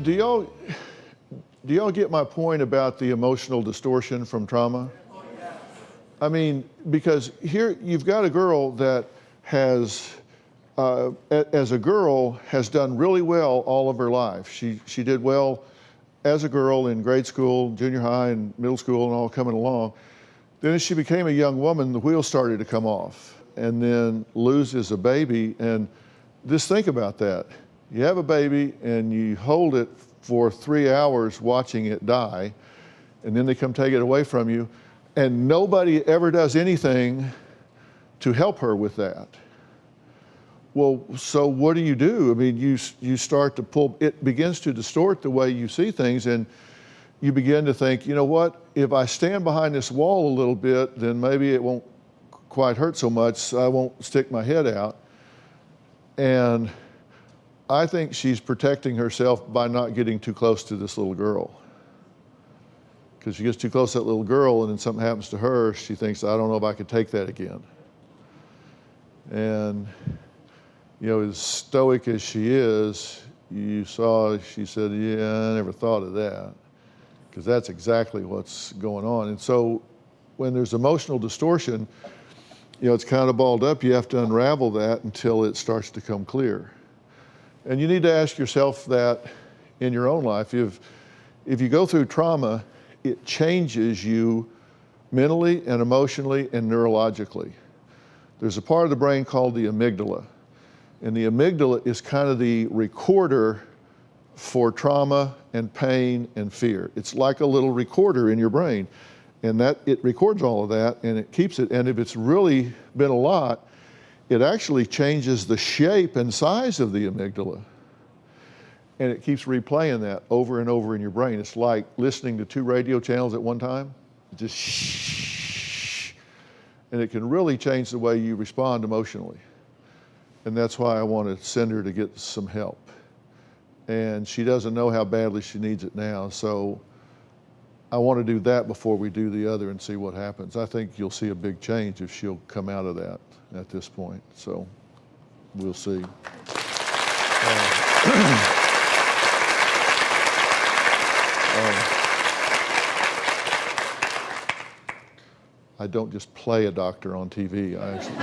do y'all get my point about the emotional distortion from trauma? I mean, because here you've got a girl that has, as a girl, has done really well all of her life. She did well as a girl in grade school, junior high, and middle school, and all coming along. Then as she became a young woman, the wheels started to come off, and then loses a baby. And just think about that. You have a baby, and you hold it for 3 hours watching it die, and then they come take it away from you, and nobody ever does anything to help her with that. Well, so what do? I mean, you start to pull, it begins to distort the way you see things, and you begin to think, you know what, if I stand behind this wall a little bit, then maybe it won't quite hurt so much, so I won't stick my head out. And I think she's protecting herself by not getting too close to this little girl. Because she gets too close to that little girl and then something happens to her, she thinks, I don't know if I could take that again. And, you know, as stoic as she is, you saw, she said, yeah, I never thought of that. Because that's exactly what's going on. And so when there's emotional distortion, you know, it's kind of balled up. You have to unravel that until it starts to come clear. And you need to ask yourself that in your own life. If you go through trauma, it changes you mentally and emotionally and neurologically. There's a part of the brain called the amygdala. And the amygdala is kind of the recorder for trauma and pain and fear. It's like a little recorder in your brain. And that it records all of that and it keeps it. And if it's really been a lot, it actually changes the shape and size of the amygdala. And it keeps replaying that over and over in your brain. It's like listening to 2 radio channels at one time. It just shh. And it can really change the way you respond emotionally. And that's why I want to send her to get some help. And she doesn't know how badly she needs it now. So I want to do that before we do the other and see what happens. I think you'll see a big change if she'll come out of that at this point. So we'll see. I don't just play a doctor on TV. I actually